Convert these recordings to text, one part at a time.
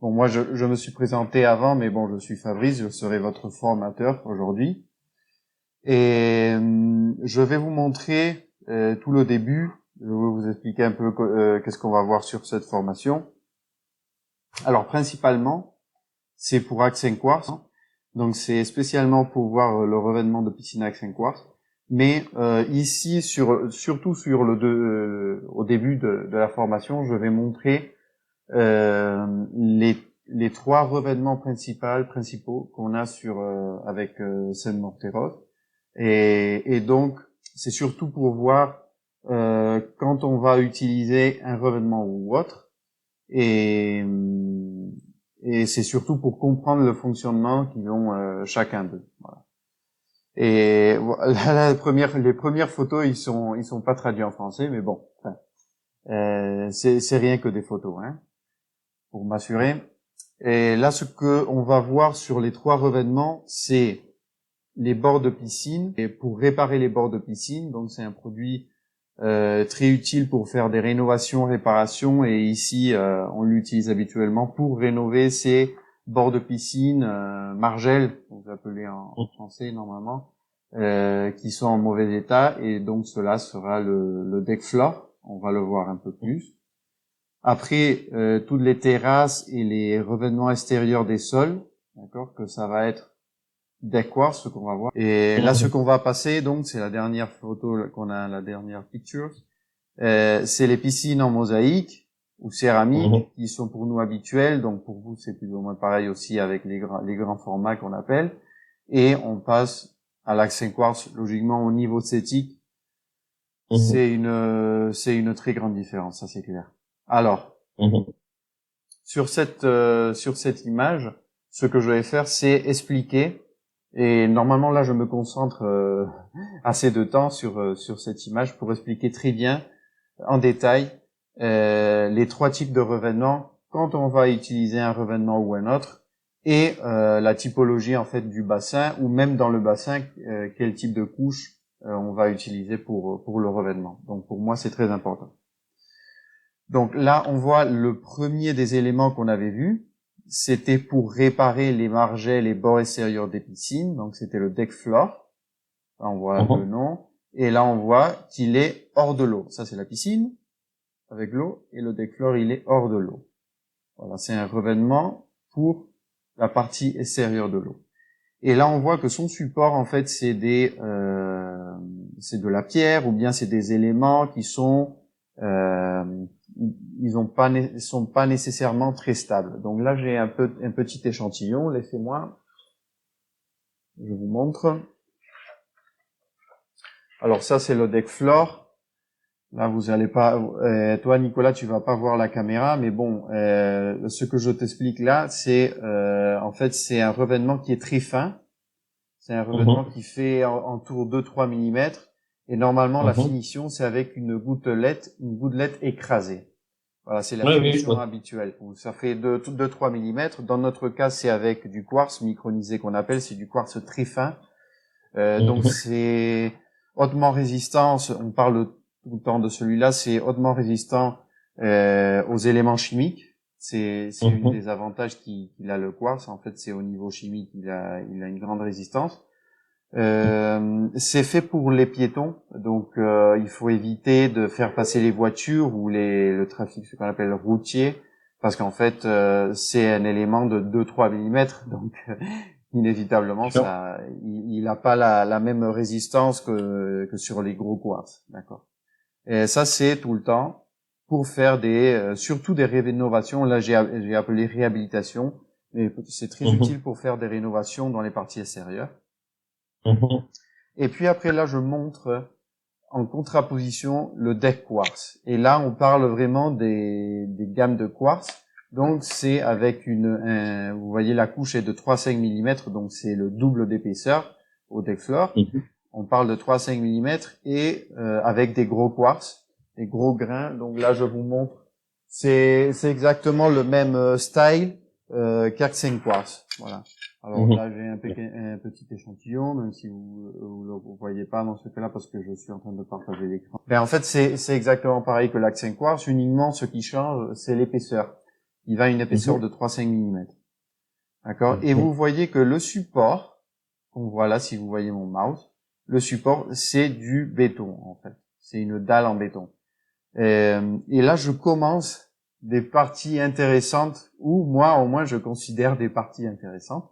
Bon, moi, je me suis présenté avant, mais bon, je suis Fabrice, je serai votre formateur aujourd'hui. Et je vais vous montrer tout le début. Je vais vous expliquer un peu qu'est-ce qu'on va voir sur cette formation. Alors, principalement, c'est pour Accent Quartz, hein. Donc, c'est spécialement pour voir le revêtement de piscine Accent Quartz. Mais ici, surtout sur au début de la formation, je vais montrer les trois revêtements principaux qu'on a avec Sun Morteros. Et donc, c'est surtout pour voir quand on va utiliser un revêtement ou autre. Et, et c'est surtout pour comprendre le fonctionnement qu'ils ont chacun d'eux. Voilà. Et là, les premières photos, ils sont pas traduits en français, mais bon, enfin, c'est rien que des photos, hein, pour m'assurer. Et là, ce que on va voir sur les trois revêtements, c'est les bords de piscine. Et pour réparer les bords de piscine, donc c'est un produit très utile pour faire des rénovations, réparations. Et ici, on l'utilise habituellement pour rénover ces bords de piscine margelles, on vous appelez en français normalement, qui sont en mauvais état. Et donc cela sera le deck floor. On va le voir un peu plus. Après, toutes les terrasses et les revêtements extérieurs des sols, d'accord, que ça va être deck quartz, ce qu'on va voir. Et là, ce qu'on va passer, donc, c'est la dernière photo qu'on a, la dernière picture. C'est les piscines en mosaïque ou céramique qui sont pour nous habituelles. Donc, pour vous, c'est plus ou moins pareil aussi avec les grands formats qu'on appelle. Et on passe à l'accent quartz, logiquement, au niveau esthétique. C'est une très grande différence, ça c'est clair. Alors, sur cette image, ce que je vais faire, c'est expliquer. Et normalement, là, je me concentre assez de temps sur cette image pour expliquer très bien, en détail, les trois types de revêtements quand on va utiliser un revêtement ou un autre, et la typologie en fait du bassin, ou même dans le bassin, quel type de couche on va utiliser pour le revêtement. Donc pour moi, c'est très important. Donc là, on voit le premier des éléments qu'on avait vu. C'était pour réparer les margelles, les bords extérieurs des piscines. Donc c'était le deck floor. Là, on voit le nom. Et là, on voit qu'il est hors de l'eau. Ça, c'est la piscine avec l'eau. Et le deck floor, il est hors de l'eau. Voilà, c'est un revêtement pour la partie extérieure de l'eau. Et là, on voit que son support, en fait, c'est de la pierre, ou bien c'est des éléments qui sont sont pas nécessairement très stables. Donc là, j'ai un petit échantillon. Laissez-moi, je vous montre. Alors ça, c'est le deck floor. Là, vous allez pas, toi, Nicolas, tu vas pas voir la caméra, mais bon, ce que je t'explique là, c'est en fait, c'est un revêtement qui est très fin. C'est un revêtement qui fait en tour 2-3 mm. Et normalement, la finition, c'est avec une gouttelette écrasée. Voilà, c'est la finition habituelle. Ça fait 2-3 mm. Dans notre cas, c'est avec du quartz micronisé qu'on appelle, c'est du quartz très fin. Donc c'est hautement résistant, on parle tout le temps de celui-là, c'est hautement résistant aux éléments chimiques. C'est une des avantages qu'il a le quartz. En fait, c'est au niveau chimique, il a une grande résistance. C'est fait pour les piétons, donc il faut éviter de faire passer les voitures ou le trafic, ce qu'on appelle routier, parce qu'en fait c'est un élément de 2-3 mm, donc inévitablement il a pas la même résistance que sur les gros quartz, d'accord. Et ça c'est tout le temps pour faire surtout des rénovations. Là j'ai appelé réhabilitation, mais c'est très utile pour faire des rénovations dans les parties extérieures. Et puis après là, je montre en contraposition le deck quartz. Et là, on parle vraiment des gammes de quartz. Donc c'est avec vous voyez la couche est de 3,5 mm, donc c'est le double d'épaisseur au deck floor. On parle de 3,5 mm et avec des gros quartz, des gros grains. Donc là, je vous montre, c'est exactement le même style qu'Accent Quartz. Voilà. Alors là, j'ai un petit échantillon, même si vous voyez pas dans ce cas-là parce que je suis en train de partager l'écran. Ben en fait, c'est exactement pareil que l'Accent Quartz. Uniquement, ce qui change, c'est l'épaisseur. il va à une épaisseur de 3,5 mm. D'accord? Et vous voyez que le support, qu'on voit là, si vous voyez mon mouse, le support, c'est du béton, en fait. C'est une dalle en béton. Et là, je commence des parties intéressantes, ou moi, au moins, je considère des parties intéressantes,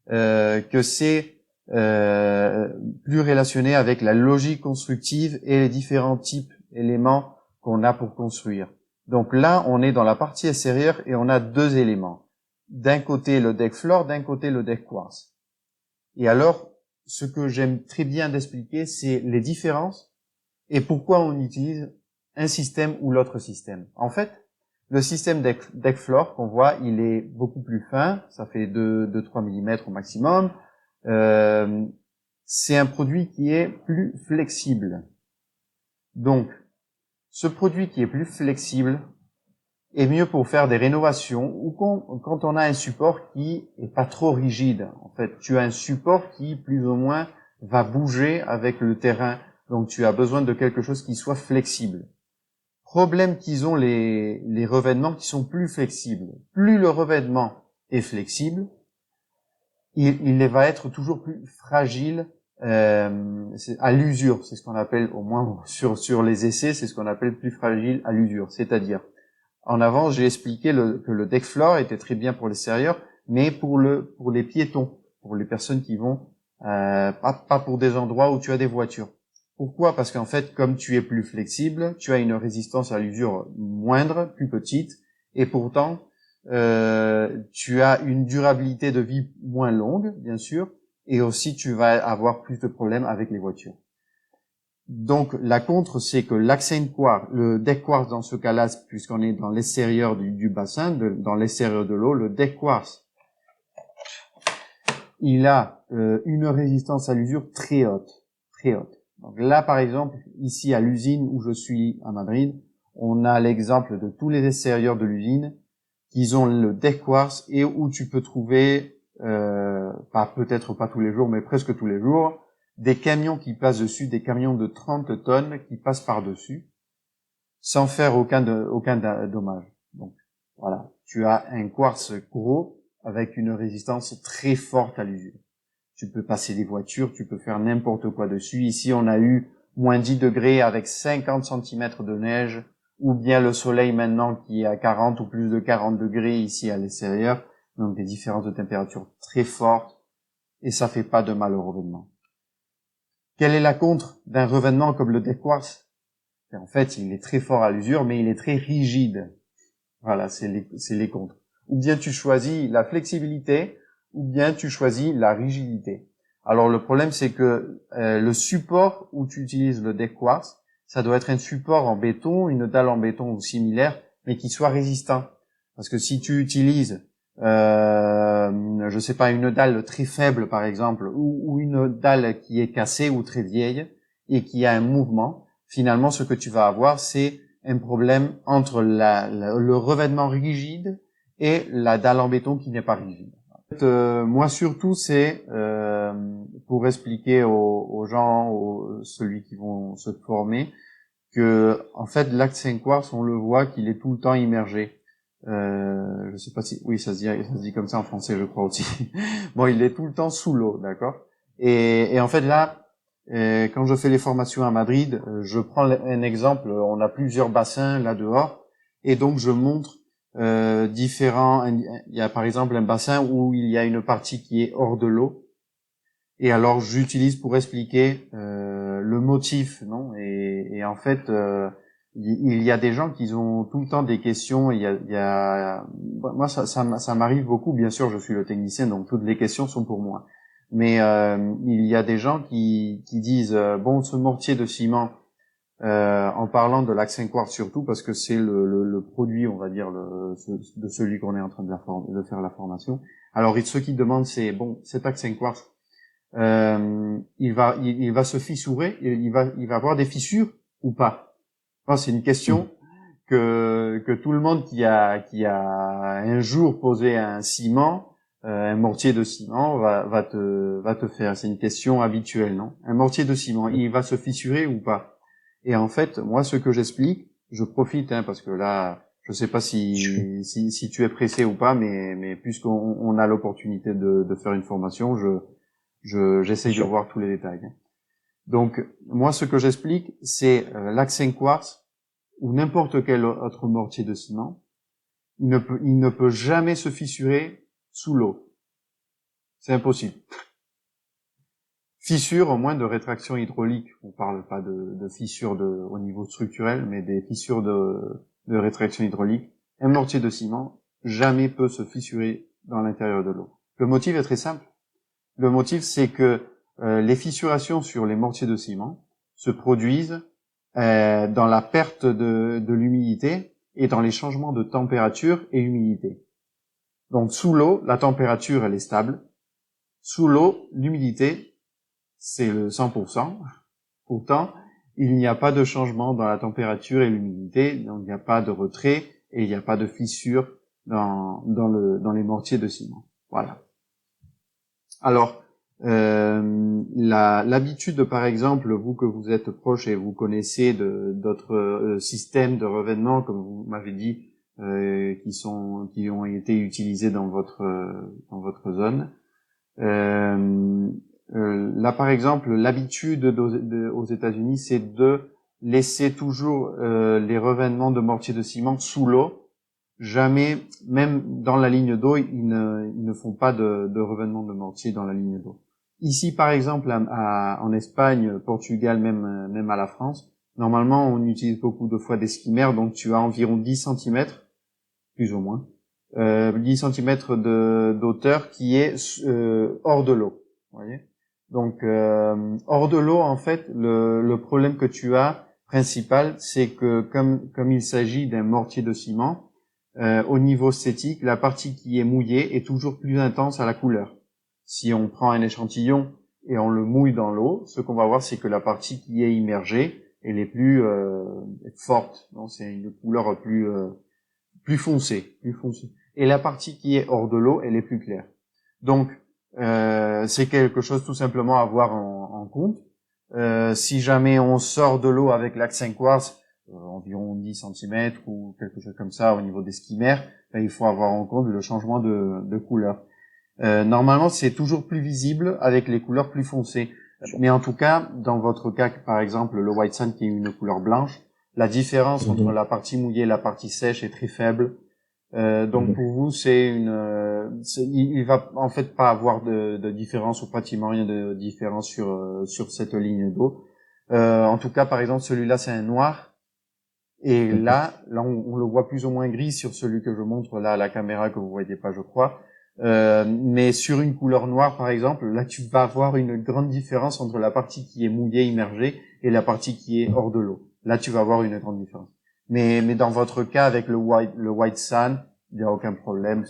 que c'est plus relationné avec la logique constructive et les différents types d'éléments qu'on a pour construire. Donc là, on est dans la partie extérieure et on a deux éléments. D'un côté, le deck floor, d'un côté, le deck quartz. Et alors, ce que j'aime très bien d'expliquer, c'est les différences et pourquoi on utilise un système ou l'autre système. En fait, le système deck floor qu'on voit, il est beaucoup plus fin, ça fait 2-3 mm au maximum. C'est un produit qui est plus flexible. Donc, ce produit qui est plus flexible est mieux pour faire des rénovations ou quand on a un support qui est pas trop rigide. En fait, tu as un support qui, plus ou moins, va bouger avec le terrain. Donc, tu as besoin de quelque chose qui soit flexible. Problème qu'ils ont les revêtements qui sont plus flexibles. Plus le revêtement est flexible, il va être toujours plus fragile à l'usure. C'est ce qu'on appelle, au moins sur les essais, c'est ce qu'on appelle plus fragile à l'usure. C'est-à-dire, en avant, j'ai expliqué que le deck floor était très bien pour l'extérieur, mais pour les piétons, pour les personnes qui vont pas pour des endroits où tu as des voitures. Pourquoi? Parce qu'en fait, comme tu es plus flexible, tu as une résistance à l'usure moindre, plus petite, et pourtant tu as une durabilité de vie moins longue, bien sûr, et aussi tu vas avoir plus de problèmes avec les voitures. Donc la contre, c'est que l'accent quartz, le deck quartz dans ce cas-là, puisqu'on est dans l'extérieur du bassin, dans l'extérieur de l'eau, le deck quartz, il a une résistance à l'usure très haute, très haute. Donc là, par exemple, ici à l'usine où je suis à Madrid, on a l'exemple de tous les extérieurs de l'usine qui ont le deck quartz et où tu peux trouver, peut-être pas tous les jours, mais presque tous les jours, des camions qui passent dessus, des camions de 30 tonnes qui passent par-dessus, sans faire aucun dommage. Donc voilà, tu as un quartz gros avec une résistance très forte à l'usure. Tu peux passer des voitures, tu peux faire n'importe quoi dessus. Ici, on a eu moins 10 degrés avec 50 cm de neige, ou bien le soleil maintenant qui est à 40 ou plus de 40 degrés ici à l'extérieur. Donc des différences de température très fortes, et ça fait pas de mal au revêtement. Quelle est la contre d'un revêtement comme le deck quartz? En fait, il est très fort à l'usure, mais il est très rigide. Voilà, c'est les contres. Ou bien tu choisis la flexibilité, ou bien tu choisis la rigidité. Alors le problème, c'est que le support où tu utilises le deck quartz, ça doit être un support en béton, une dalle en béton ou similaire, mais qui soit résistant. Parce que si tu utilises, je sais pas, une dalle très faible par exemple, ou une dalle qui est cassée ou très vieille et qui a un mouvement, finalement, ce que tu vas avoir, c'est un problème entre le revêtement rigide et la dalle en béton qui n'est pas rigide. En fait, moi surtout, c'est pour expliquer aux gens, celui qui vont se former, que en fait l'accent quartz, on le voit qu'il est tout le temps immergé. Je sais pas si, oui, ça se dit comme ça en français, je crois aussi. Bon, il est tout le temps sous l'eau, d'accord. Et en fait là, quand je fais les formations à Madrid, je prends un exemple. On a plusieurs bassins là dehors, et donc je montre différents. Il y a par exemple un bassin où il y a une partie qui est hors de l'eau, et alors j'utilise pour expliquer le motif, non. Et en fait, il y a des gens qui ont tout le temps des questions. Moi, ça m'arrive beaucoup. Bien sûr, je suis le technicien, donc toutes les questions sont pour moi. Mais il y a des gens qui disent bon, ce mortier de ciment, en parlant de l'accent quartz surtout, parce que c'est le produit, on va dire, de celui qu'on est en train de faire la formation. Alors ceux qui demandent, c'est bon, cet accent quartz, il va se fissurer, il va avoir des fissures ou pas? Enfin, c'est une question que tout le monde qui a un jour posé un ciment, un mortier de ciment va te faire. C'est une question habituelle, non? Un mortier de ciment, il va se fissurer ou pas? Et en fait, moi, ce que j'explique, je profite, parce que là, Je sais pas si tu es pressé ou pas, mais puisqu'on a l'opportunité de faire une formation, j'essaye de voir tous les détails. Donc, moi, ce que j'explique, c'est l'accent quartz ou n'importe quel autre mortier de ciment, il ne peut jamais se fissurer sous l'eau. C'est impossible. Fissure, au moins de rétraction hydraulique. On parle pas de fissures au niveau structurel, mais des fissures de rétraction hydraulique. Un mortier de ciment jamais peut se fissurer dans l'intérieur de l'eau. Le motif est très simple. Le motif, c'est que les fissurations sur les mortiers de ciment se produisent dans la perte de l'humidité et dans les changements de température et humidité. Donc sous l'eau, la température elle est stable. Sous l'eau, l'humidité c'est le 100%. Pourtant, il n'y a pas de changement dans la température et l'humidité, donc il n'y a pas de retrait et il n'y a pas de fissure dans les mortiers de ciment. Voilà. Alors, l'habitude, par exemple, vous que vous êtes proche et vous connaissez d'autres systèmes de revêtement, comme vous m'avez dit, qui ont été utilisés dans votre zone. Là, par exemple, l'habitude aux États-Unis, c'est de laisser toujours les revêtements de mortier de ciment sous l'eau. Jamais, même dans la ligne d'eau, ils ne font pas de revêtement de mortier dans la ligne d'eau. Ici, par exemple, en Espagne, Portugal, même à la France, normalement, on utilise beaucoup de fois des skimmers, donc tu as environ 10 centimètres, plus ou moins, 10 centimètres d'auteur qui est hors de l'eau. Vous voyez ? Donc, hors de l'eau, en fait, le problème que tu as principal, c'est que comme il s'agit d'un mortier de ciment, au niveau esthétique, la partie qui est mouillée est toujours plus intense à la couleur. Si on prend un échantillon et on le mouille dans l'eau, ce qu'on va voir, c'est que la partie qui est immergée, elle est plus forte. Donc, c'est une couleur plus foncée. Et la partie qui est hors de l'eau, elle est plus claire. Donc, c'est quelque chose tout simplement à avoir en compte. Si jamais on sort de l'eau avec l'accent quartz, environ 10 cm ou quelque chose comme ça au niveau des skimmers, il faut avoir en compte le changement de couleur. Normalement, c'est toujours plus visible avec les couleurs plus foncées. Mais en tout cas, dans votre cas, par exemple, le white sand qui est une couleur blanche, la différence entre la partie mouillée et la partie sèche est très faible. Donc pour vous, il va en fait pas avoir de différence ou pratiquement rien de différence sur cette ligne d'eau. En tout cas, par exemple, celui-là c'est un noir. Et là, on le voit plus ou moins gris sur celui que je montre là à la caméra que vous voyez pas, je crois. Mais sur une couleur noire, par exemple, là, tu vas avoir une grande différence entre la partie qui est mouillée, immergée, et la partie qui est hors de l'eau. Là, tu vas avoir une grande différence. Mais dans votre cas, avec le white sand, il n'y a aucun problème,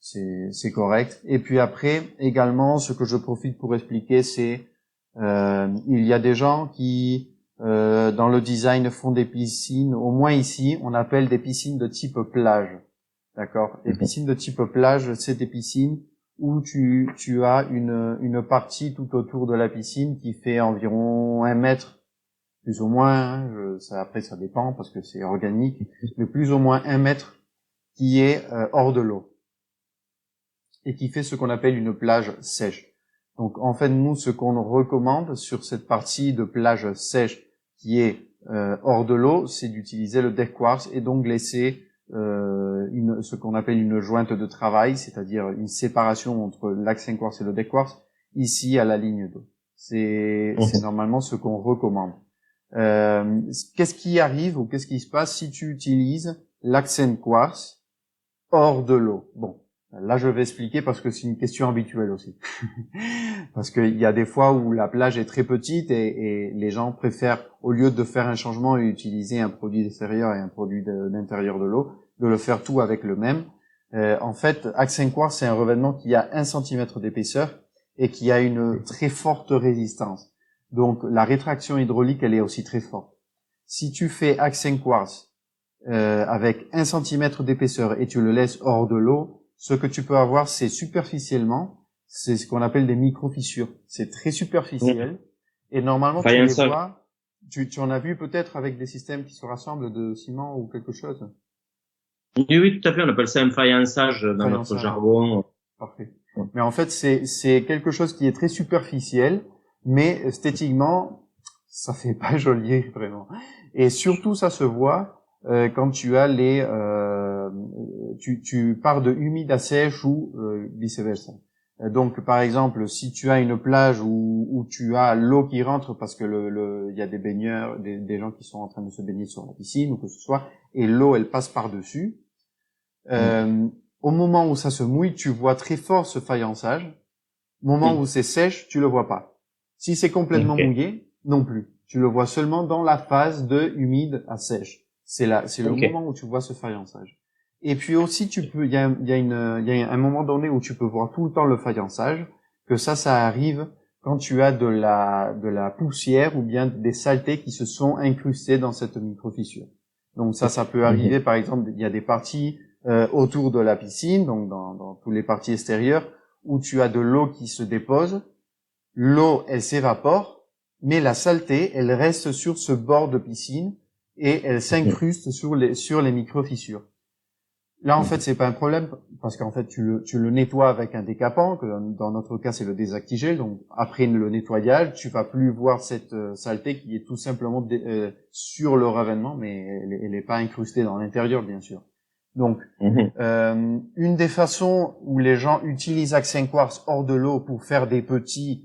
c'est correct. Et puis après, également, ce que je profite pour expliquer, c'est il y a des gens qui dans le design font des piscines, au moins ici, on appelle des piscines de type plage. D'accord. Les piscines de type plage, c'est des piscines où tu as une partie tout autour de la piscine qui fait environ 1 mètre, plus ou moins, hein, après ça dépend parce que c'est organique, mais plus ou moins 1 mètre qui est hors de l'eau et qui fait ce qu'on appelle une plage sèche. Donc en fait, nous, ce qu'on recommande sur cette partie de plage sèche qui est hors de l'eau, c'est d'utiliser le deck quartz et donc laisser ce qu'on appelle une jointe de travail, c'est-à-dire une séparation entre l'accent quartz et le deck quartz, ici à la ligne d'eau. C'est normalement ce qu'on recommande. Qu'est-ce qui arrive ou qu'est-ce qui se passe si tu utilises l'accent quartz hors de l'eau? Bon, là je vais expliquer parce que c'est une question habituelle aussi. Parce qu'il y a des fois où la plage est très petite et les gens préfèrent, au lieu de faire un changement et utiliser un produit d'extérieur et un produit d'intérieur de l'eau, de le faire tout avec le même. En fait, accent quartz, c'est un revêtement qui a 1 centimètre d'épaisseur et qui a une très forte résistance. Donc la rétraction hydraulique, elle est aussi très forte. Si tu fais accent quartz avec 1 centimètre d'épaisseur et tu le laisses hors de l'eau, ce que tu peux avoir, c'est superficiellement, c'est ce qu'on appelle des micro-fissures. C'est très superficiel. Et normalement, tu les vois, tu en as vu peut-être avec des systèmes qui se rassemblent de ciment ou quelque chose. Oui, oui, tout à fait. On appelle ça un faïençage dans notre Faïençage. jargon. Parfait. Mais en fait, c'est quelque chose qui est très superficiel, mais esthétiquement, ça fait pas joli vraiment. Et surtout, ça se voit quand tu as tu pars de humide à sèche ou vice versa. Donc, par exemple, si tu as une plage où tu as l'eau qui rentre parce que il y a des baigneurs, des gens qui sont en train de se baigner sur la piscine ou que ce soit, et l'eau elle passe par dessus. Euh, Au moment où ça se mouille, tu vois très fort ce faïençage. Au moment où Oui. c'est sèche, tu le vois pas. Si c'est complètement Ok. mouillé, non plus. Tu le vois seulement dans la phase de humide à sèche. C'est le Ok. moment où tu vois ce faïençage. Et puis aussi, il y a un moment donné où tu peux voir tout le temps le faïençage, que ça arrive quand tu as de la poussière ou bien des saletés qui se sont incrustées dans cette microfissure. Donc ça peut arriver, Mhm. par exemple, il y a des parties autour de la piscine, donc dans tous les parties extérieures, où tu as de l'eau qui se dépose, l'eau, elle s'évapore, mais la saleté, elle reste sur ce bord de piscine et elle Mhm. s'incruste sur les micro-fissures. Là, en fait, c'est pas un problème parce qu'en fait, tu le nettoies avec un décapant, que dans notre cas, c'est le désactigel. Donc, après le nettoyage, tu vas plus voir cette saleté qui est tout simplement sur le revêtement, mais elle est pas incrustée dans l'intérieur, bien sûr. Donc, Mhm. une des façons où les gens utilisent Accent Quartz hors de l'eau pour faire des petits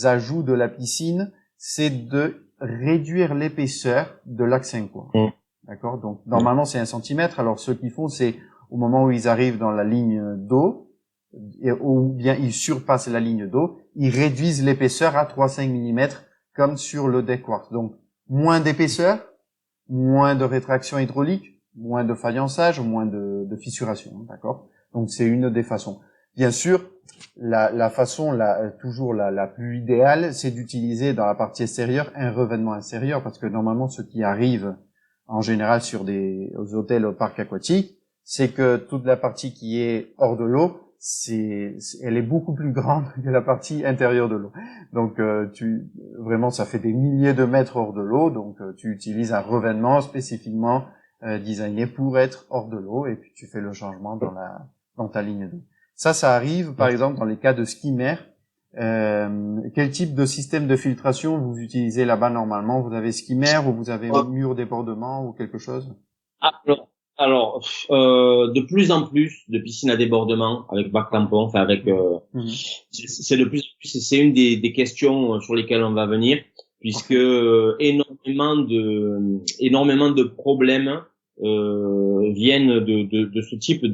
ajouts de la piscine, c'est de réduire l'épaisseur de l'Accent Quartz. Mhm. D'accord? Donc, Mhm. normalement, c'est 1 centimètre. Alors, ce qu'ils font, c'est au moment où ils arrivent dans la ligne d'eau, ou bien ils surpassent la ligne d'eau, ils réduisent l'épaisseur à 3-5 mm, comme sur le deck quartz. Donc, moins d'épaisseur, moins de rétraction hydraulique, moins de faïençage, moins de fissuration, hein, d'accord? Donc c'est une des façons. Bien sûr, la façon toujours la plus idéale, c'est d'utiliser dans la partie extérieure un revêtement extérieur, parce que normalement ce qui arrive en général sur des aux hôtels au parc aquatique, c'est que toute la partie qui est hors de l'eau, elle est beaucoup plus grande que la partie intérieure de l'eau. Donc vraiment ça fait des milliers de mètres hors de l'eau, donc tu utilises un revêtement spécifiquement designé pour être hors de l'eau et puis tu fais le changement dans ta ligne d'eau. Ça arrive par exemple dans les cas de skimmer. Quel type de système de filtration vous utilisez là-bas normalement? Vous avez skimmer ou vous avez mur débordement ou quelque chose? De plus en plus de piscines à débordement avec bac tampon, enfin avec, Mhm. Mhm. c'est de plus en plus, c'est une des questions sur lesquelles on va venir, puisque Parfait. énormément de problèmes viennent de ce type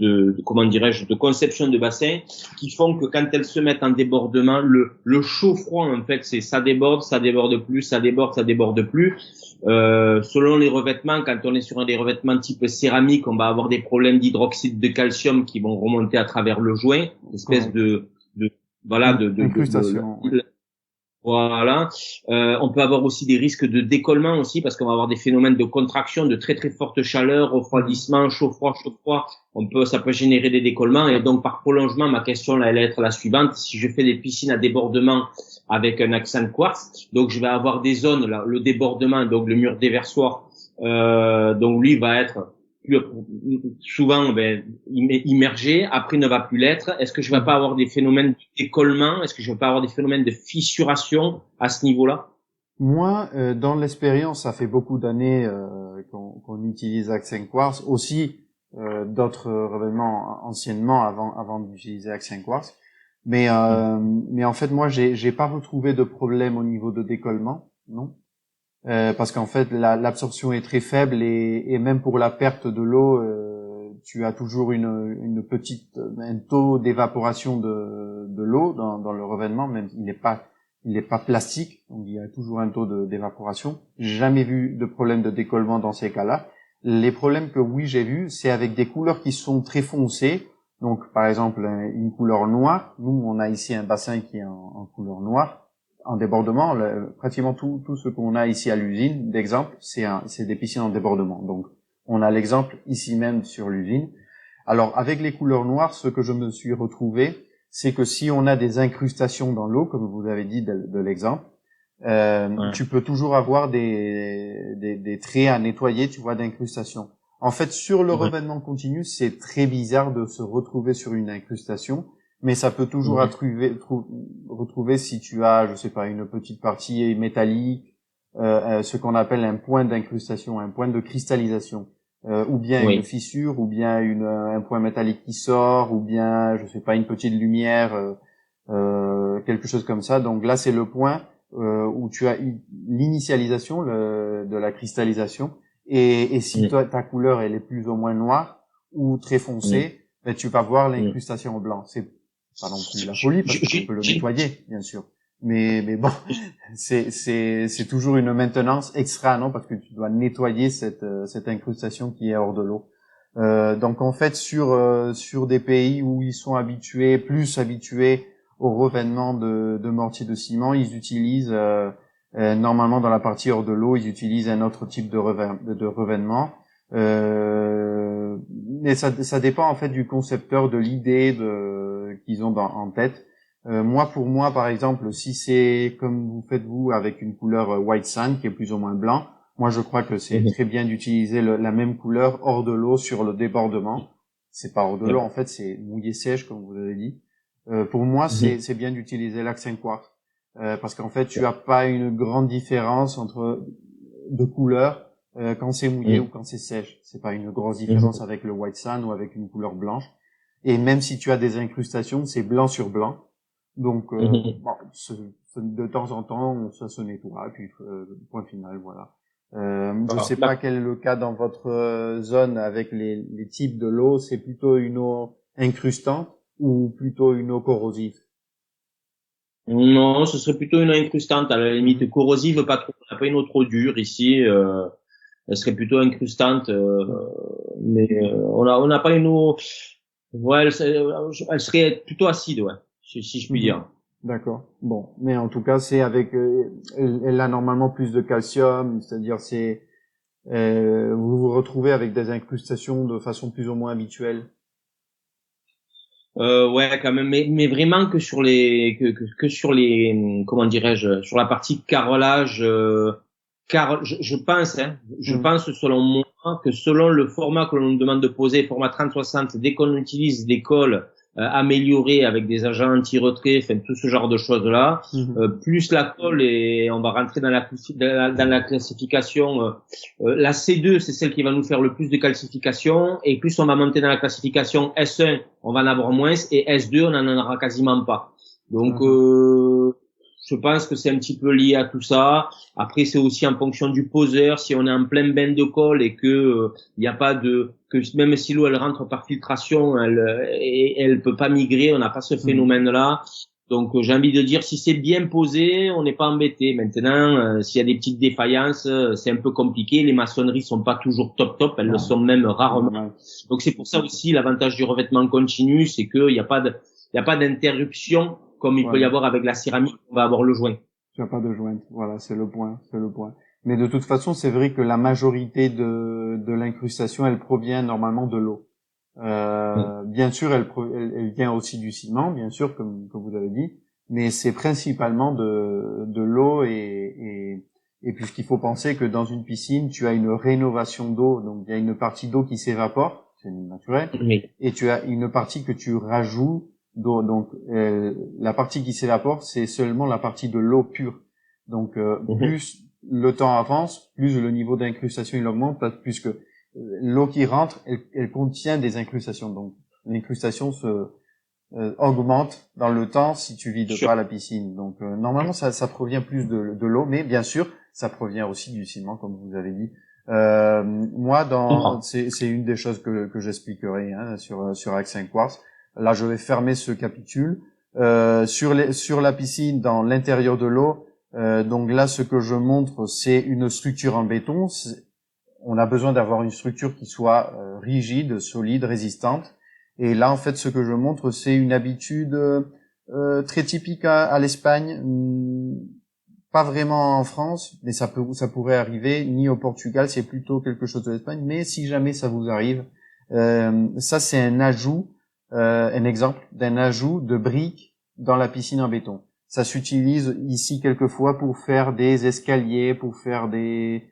comment dirais-je, de conception de bassin, qui font que quand elles se mettent en débordement, le chaud-froid en fait, c'est ça déborde plus, ça déborde plus. Selon les revêtements, quand on est sur des revêtements type céramique, on va avoir des problèmes d'hydroxyde de calcium qui vont remonter à travers le joint, une espèce Correct. de voilà, Incrustation, oui. voilà. On peut avoir aussi des risques de décollement aussi parce qu'on va avoir des phénomènes de contraction, de très très forte chaleur, Mhm. refroidissement, chaud froid. Ça peut générer des décollements et donc par prolongement, ma question là, elle va être la suivante. Si je fais des piscines à débordement avec un accent quartz, donc je vais avoir des zones là, le débordement, donc le mur déversoir, donc lui va être plus, souvent immergé, après ne va plus l'être. Est-ce que je vais pas Mhm. avoir des phénomènes d'écollement? Est-ce que je vais pas avoir des phénomènes de fissuration à ce niveau-là? Moi, dans l'expérience, ça fait beaucoup d'années qu'on utilise Accent Quartz, aussi d'autres revêtements anciennement avant d'utiliser Accent Quartz. Mais en fait, moi, j'ai pas retrouvé de problème au niveau de décollement, non. Parce qu'en fait l'absorption est très faible et même pour la perte de l'eau, tu as toujours une petite un taux d'évaporation de l'eau dans le revêtement, même il n'est pas plastique, donc il y a toujours un taux d'évaporation. J'ai jamais vu de problème de décollement dans ces cas-là. Les problèmes que oui j'ai vu, c'est avec des couleurs qui sont très foncées. Donc par exemple une couleur noire. Nous on a ici un bassin qui est en couleur noire en débordement, pratiquement tout ce qu'on a ici à l'usine, d'exemple, c'est des piscines en débordement. Donc, on a l'exemple ici même sur l'usine. Alors, avec les couleurs noires, ce que je me suis retrouvé, c'est que si on a des incrustations dans l'eau, comme vous avez dit de l'exemple, Ouais. tu peux toujours avoir des traits à nettoyer, tu vois, d'incrustation. En fait, sur le Ouais. revêtement continu, c'est très bizarre de se retrouver sur une incrustation, mais ça peut toujours Ouais. retrouver si tu as, je sais pas, une petite partie métallique, ce qu'on appelle un point d'incrustation, un point de cristallisation, ou bien une Oui. fissure, ou bien un point métallique qui sort, ou bien, je sais pas, une petite lumière, quelque chose comme ça. Donc là, c'est le point où tu as l'initialisation de la cristallisation. Et si Mm. toi, ta couleur elle est plus ou moins noire ou très Mm. foncée, ben, tu vas voir Mm. l'incrustation au blanc. C'est pas non plus la folie parce qu'on peut le J'ai- nettoyer, bien sûr. Mais bon, c'est toujours une maintenance extra, non, parce que tu dois nettoyer cette incrustation qui est hors de l'eau. Donc en fait, sur des pays où ils sont plus habitués au revêtement de mortier de ciment, ils utilisent normalement dans la partie hors de l'eau, ils utilisent un autre type de revêtement. Mais ça dépend en fait du concepteur, de l'idée qu'ils ont en tête. Pour moi, par exemple, si c'est comme vous faites vous avec une couleur white sand qui est plus ou moins blanc, moi je crois que c'est Mhm. très bien d'utiliser la même couleur hors de l'eau sur le débordement. C'est pas hors de l'eau, Ouais. en fait, c'est mouillé sèche comme vous avez dit. Pour moi, Mhm. c'est bien d'utiliser l'accent quartz parce qu'en fait, tu as pas une grande différence entre de couleur quand c'est mouillé ou Mhm. quand c'est sèche. C'est pas une grosse différence Mhm. avec le white sand ou avec une couleur blanche. Et même si tu as des incrustations, c'est blanc sur blanc. Donc, Mhm. bon, de temps en temps, ça se nettoie, et puis point final, voilà. Je Ah, sais pas quel est le cas dans votre zone avec les types de l'eau. C'est plutôt une eau incrustante ou plutôt une eau corrosive? non, ce serait plutôt une incrustante, à la limite Mhm. corrosive, pas trop. On n'a pas une eau trop dure ici. Elle serait plutôt incrustante, Mhm. mais on n'a pas une eau. Ouais, elle serait plutôt acide, ouais, si je puis Mhm. dire. D'accord. Bon, mais en tout cas, c'est avec, elle a normalement plus de calcium, c'est-à-dire vous vous retrouvez avec des incrustations de façon plus ou moins habituelle. Ouais, quand même, mais vraiment que sur que sur les, comment dirais-je, sur la partie carrelage, car je pense, hein, je Mhm. pense selon moi que selon le format que l'on nous demande de poser, format 30-60, dès qu'on utilise des cols améliorés avec des agents anti-retrait, enfin tout ce genre de choses-là, Mhm. plus la colle et on va rentrer dans dans la classification. La C2, c'est celle qui va nous faire le plus de calcification, et plus on va monter dans la classification S1, on va en avoir moins, et S2, on en aura quasiment pas. Donc, Mhm. je pense que c'est un petit peu lié à tout ça. Après, c'est aussi en fonction du poseur. Si on est en plein bain de colle et que il n'y a pas que même si l'eau elle rentre par filtration, elle peut pas migrer, on n'a pas ce Mhm. phénomène-là. Donc j'ai envie de dire, si c'est bien posé, on n'est pas embêté. Maintenant, s'il y a des petites défaillances, c'est un peu compliqué. Les maçonneries sont pas toujours top top, elles le Ouais, sont même c'est rarement. normal. Donc c'est pour ça aussi l'avantage du revêtement continu, c'est qu'il n'y a pas d'interruption comme il peut y Voilà. avoir avec la céramique. On va avoir le joint. Tu as pas de jointe. Voilà, c'est le point, c'est le point. Mais de toute façon, c'est vrai que la majorité de l'incrustation, elle provient normalement de l'eau. Bien sûr, elle vient aussi du ciment, bien sûr, comme vous avez dit, mais c'est principalement de l'eau et puisqu'il faut penser que dans une piscine, tu as une rénovation d'eau, donc il y a une partie d'eau qui s'évapore, c'est naturel, Oui. et tu as une partie que tu rajoutes d'eau. Donc la partie qui s'évapore, c'est seulement la partie de l'eau pure. Donc Mhm. plus le temps avance, plus le niveau d'incrustation il augmente, puisque l'eau qui rentre, elle contient des incrustations. Donc, l'incrustation se augmente dans le temps si tu vides Sûr. pas la piscine. Donc, normalement, ça provient plus de l'eau, mais bien sûr, ça provient aussi du ciment, comme vous avez dit. Moi, c'est une des choses que j'expliquerai sur Accent Quartz. Là, je vais fermer ce capitule. Sur la piscine, dans l'intérieur de l'eau, donc là, ce que je montre, c'est une structure en béton. On a besoin d'avoir une structure qui soit rigide, solide, résistante. Et là, en fait, ce que je montre, c'est une habitude très typique à l'Espagne, pas vraiment en France, mais ça pourrait arriver, ni au Portugal, c'est plutôt quelque chose de l'Espagne. Mais si jamais ça vous arrive, ça c'est un exemple d'un ajout de briques dans la piscine en béton. Ça s'utilise ici quelquefois pour faire des escaliers, pour faire des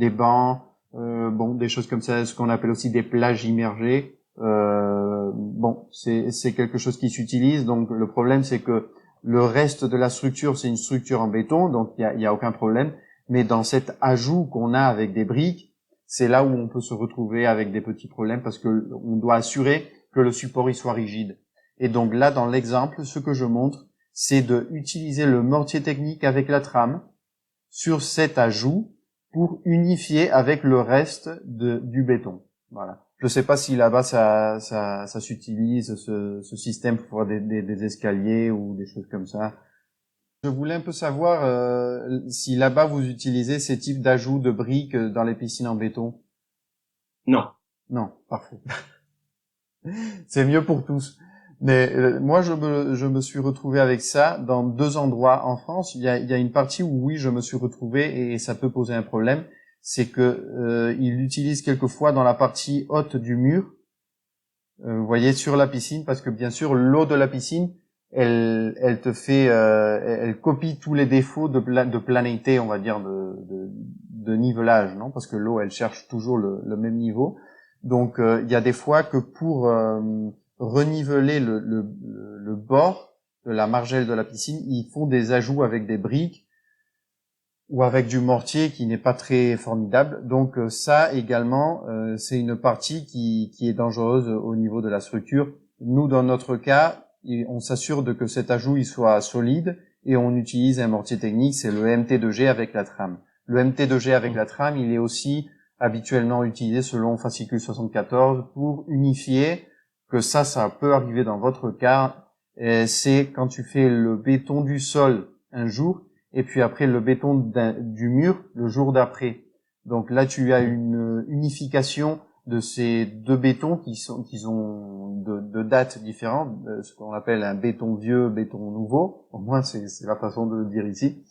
bancs, bon, des choses comme ça, ce qu'on appelle aussi des plages immergées. Bon, c'est quelque chose qui s'utilise. Donc le problème, c'est que le reste de la structure, c'est une structure en béton, donc il y a aucun problème. Mais dans cet ajout qu'on a avec des briques, c'est là où on peut se retrouver avec des petits problèmes parce que on doit assurer que le support il soit rigide. Et donc là, dans l'exemple, ce que je montre, c'est de utiliser le mortier technique avec la trame sur cet ajout pour unifier avec le reste du béton. Voilà. Je sais pas si là-bas ça s'utilise ce système pour faire des escaliers ou des choses comme ça. Je voulais un peu savoir si là-bas vous utilisez ces types d'ajouts de briques dans les piscines en béton. Non. Non, parfait. C'est mieux pour tous. Mais moi, je me suis retrouvé avec ça dans 2 endroits en France. Il y a une partie où oui, je me suis retrouvé et ça peut poser un problème. C'est que ils l'utilisent quelquefois dans la partie haute du mur. Vous voyez, sur la piscine, parce que bien sûr, l'eau de la piscine, elle te fait, elle copie tous les défauts de planéité, on va dire, de nivelage, non? Parce que l'eau, elle cherche toujours le même niveau. Donc, il y a des fois que pour reniveler le bord de la margelle de la piscine, ils font des ajouts avec des briques ou avec du mortier qui n'est pas très formidable. Donc ça également, c'est une partie qui est dangereuse au niveau de la structure. Nous, dans notre cas, on s'assure de que cet ajout il soit solide et on utilise un mortier technique, c'est le MT2G avec la trame. Le MT2G avec la trame, il est aussi habituellement utilisé selon fascicule 74 pour unifier, que ça peut arriver dans votre cas, c'est quand tu fais le béton du sol un jour, et puis après le béton du mur le jour d'après. Donc là, tu as une unification de ces 2 bétons qui ont de dates différentes, ce qu'on appelle un béton vieux, béton nouveau. Au moins, c'est la façon de le dire ici.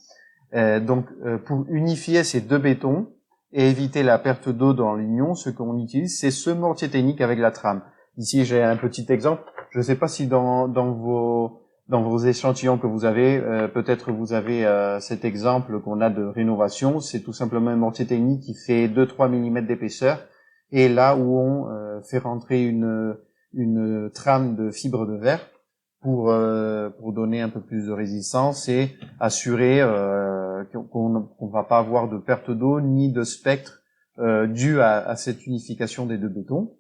Donc, pour unifier ces 2 bétons et éviter la perte d'eau dans l'union, ce qu'on utilise, c'est ce mortier technique avec la trame. Ici, j'ai un petit exemple. Je ne sais pas si dans vos échantillons que vous avez, peut-être vous avez cet exemple qu'on a de rénovation. C'est tout simplement un mortier technique qui fait 2-3 mm d'épaisseur. Et là où on fait rentrer une trame de fibre de verre pour donner un peu plus de résistance et assurer qu'on va pas avoir de perte d'eau ni de spectre dû à cette unification des 2 bétons.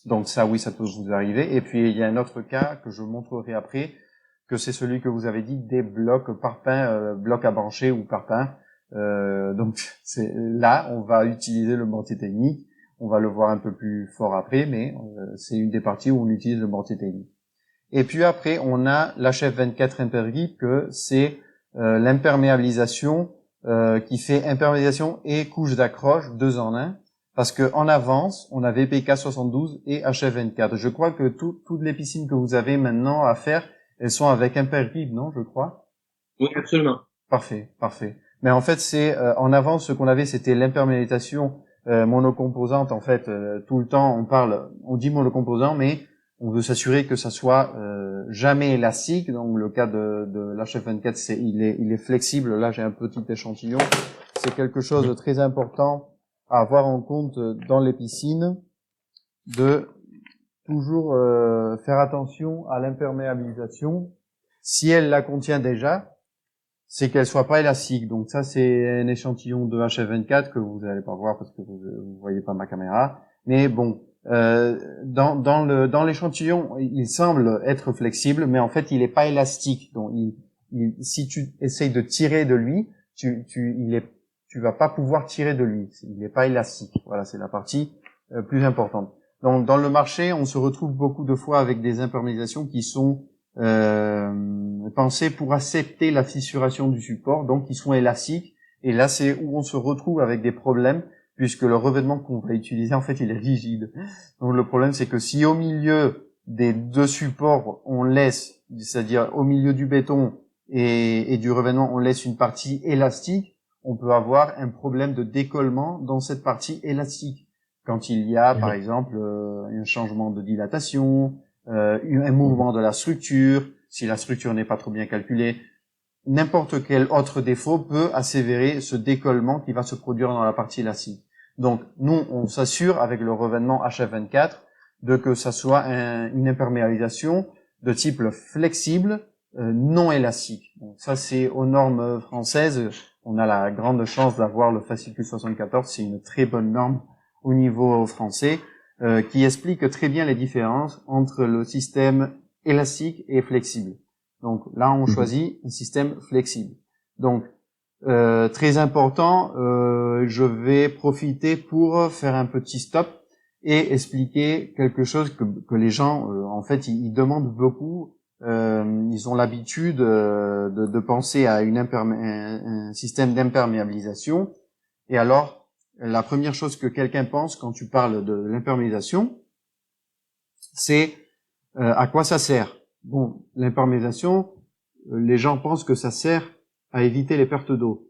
Donc ça, oui, ça peut vous arriver. Et puis, il y a un autre cas que je montrerai après, que c'est celui que vous avez dit, des blocs parpaings, blocs à brancher ou parpaings. Donc, là, on va utiliser le mortier technique. On va le voir un peu plus fort après, mais c'est une des parties où on utilise le mortier technique. Et puis après, on a l'HF24 Impergrip, que c'est l'imperméabilisation qui fait imperméabilisation et couche d'accroche 2 en 1. Parce que en avance, on avait PK 72 et HF24. Je crois que toutes les piscines que vous avez maintenant à faire, elles sont avec Impergrip, non, je crois? Oui, absolument. Parfait, parfait. Mais en fait, c'est en avance, ce qu'on avait, c'était l'imperméabilisation monocomposante. En fait, tout le temps, on dit monocomposant, mais on veut s'assurer que ça soit jamais élastique. Donc, le cas de l'HF24, il est flexible. Là, j'ai un petit échantillon. C'est quelque chose de très important à avoir en compte dans les piscines, de toujours faire attention à l'imperméabilisation. Si elle la contient déjà, c'est qu'elle soit pas élastique. Donc ça, c'est un échantillon de HF24 que vous n'allez pas voir parce que vous voyez pas ma caméra. Mais bon, dans l'échantillon, il semble être flexible, mais en fait, il est pas élastique. Donc, si tu essayes de tirer de lui, tu vas pas pouvoir tirer de lui. Il n'est pas élastique. Voilà, c'est la partie plus importante. Donc, dans le marché, on se retrouve beaucoup de fois avec des imperméabilisations qui sont pensées pour accepter la fissuration du support, donc qui sont élastiques. Et là, c'est où on se retrouve avec des problèmes, puisque le revêtement qu'on va utiliser, en fait, il est rigide. Donc, le problème, c'est que si au milieu des 2 supports, on laisse, c'est-à-dire au milieu du béton et du revêtement, on laisse une partie élastique, on peut avoir un problème de décollement dans cette partie élastique. Quand il y a, par exemple, un changement de dilatation, un mouvement de la structure, si la structure n'est pas trop bien calculée, n'importe quel autre défaut peut assévérer ce décollement qui va se produire dans la partie élastique. Donc, nous, on s'assure avec le revêtement HF24 de que ça soit une imperméabilisation de type flexible, non élastique. Donc, ça, c'est aux normes françaises. On a la grande chance d'avoir le fascicule 74. C'est une très bonne norme au niveau français qui explique très bien les différences entre le système élastique et flexible. Donc, là, on choisit un système flexible. Donc, très important, je vais profiter pour faire un petit stop et expliquer quelque chose que les gens, en fait, ils demandent beaucoup. Ils ont l'habitude de penser à un système d'imperméabilisation. Et alors, la première chose que quelqu'un pense quand tu parles de l'imperméabilisation, c'est à quoi ça sert. Bon, l'imperméabilisation, les gens pensent que ça sert à éviter les pertes d'eau.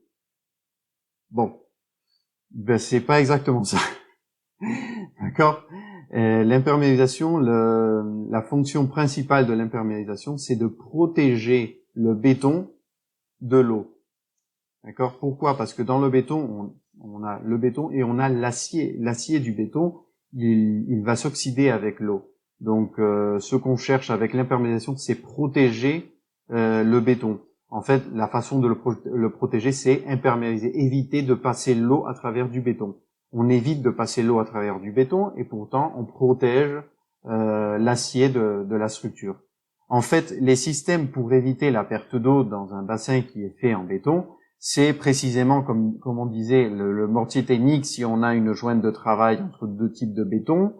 Bon, ben c'est pas exactement ça. D'accord. L'imperméabilisation, la fonction principale de l'imperméabilisation, c'est de protéger le béton de l'eau. D'accord. Pourquoi? Parce que dans le béton, on a le béton et on a l'acier. L'acier du béton, il va s'oxyder avec l'eau. Donc, ce qu'on cherche avec l'imperméabilisation, c'est protéger le béton. En fait, la façon de le protéger, c'est imperméabiliser, éviter de passer l'eau à travers du béton. On évite de passer l'eau à travers du béton et pourtant on protège l'acier de la structure. En fait, les systèmes pour éviter la perte d'eau dans un bassin qui est fait en béton, c'est précisément comme on disait le mortier technique si on a une jointe de travail entre deux types de béton,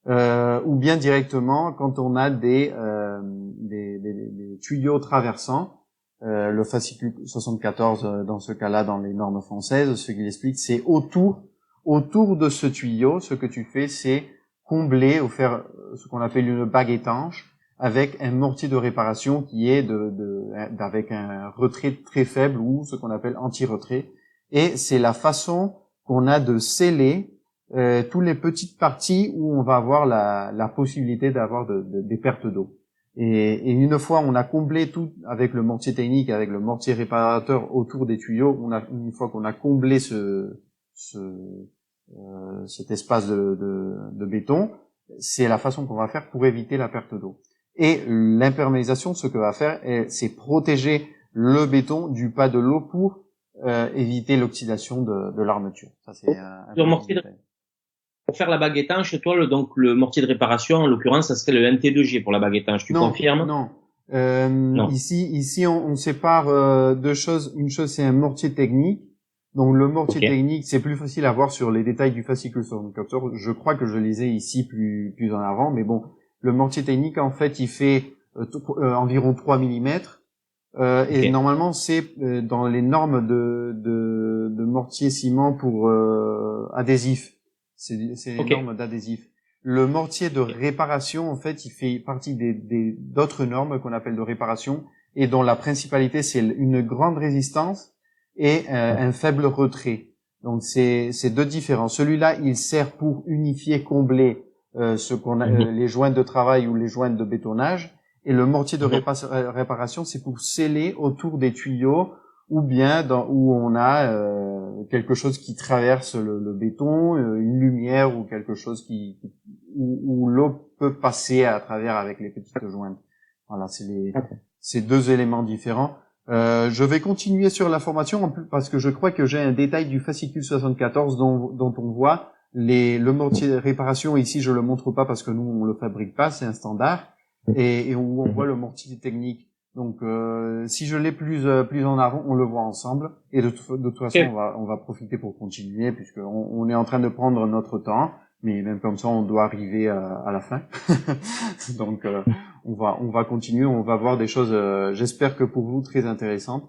ou bien directement quand on a des tuyaux traversants. Le fascicule 74 dans ce cas-là dans les normes françaises, ce qu'il explique, c'est autour de ce tuyau, ce que tu fais, c'est combler ou faire ce qu'on appelle une bague étanche avec un mortier de réparation qui est avec un retrait très faible ou ce qu'on appelle anti-retrait. Et c'est la façon qu'on a de sceller toutes les petites parties où on va avoir la possibilité d'avoir des pertes d'eau. Et une fois on a comblé tout avec le mortier technique, avec le mortier réparateur autour des tuyaux, une fois qu'on a comblé cet espace de béton, c'est la façon qu'on va faire pour éviter la perte d'eau. Et l'imperméabilisation, ce que va faire, c'est protéger le béton du pas de l'eau pour éviter l'oxydation de l'armature. Ça, c'est un mortier pour faire la bague étanche, toi, donc le mortier de réparation, en l'occurrence, ça serait le NT2G pour la bague étanche. Tu confirmes? Non. Non. Ici, on sépare deux choses. Une chose, c'est un mortier technique. Donc, le mortier technique, c'est plus facile à voir sur les détails du fascicule 74. Je crois que je les ai ici plus en avant. Mais bon, le mortier technique, en fait, il fait environ 3 mm. Et normalement, c'est dans les normes de mortier ciment pour adhésif. C'est les normes d'adhésif. Le mortier de réparation, en fait, il fait partie d'autres normes qu'on appelle de réparation et dont la principalité, c'est une grande résistance et un faible retrait. Donc, c'est deux différents. Celui-là, il sert pour unifier, combler ce qu'on a, les jointes de travail ou les jointes de bétonnage. Et le mortier de réparation, c'est pour sceller autour des tuyaux ou bien où on a quelque chose qui traverse le béton, une lumière ou quelque chose où l'eau peut passer à travers avec les petites jointes. Voilà, c'est deux éléments différents. Je vais continuer sur la formation parce que je crois que j'ai un détail du fascicule 74 dont on voit le mortier de réparation. Ici, je le montre pas parce que nous on le fabrique pas, c'est un standard. Et où on voit le mortier technique. Donc, si je l'ai plus en avant, on le voit ensemble. Et de toute façon, on va profiter pour continuer puisque on est en train de prendre notre temps. Mais même comme ça, on doit arriver à la fin. Donc, on va continuer. On va voir des choses, j'espère que pour vous, très intéressantes.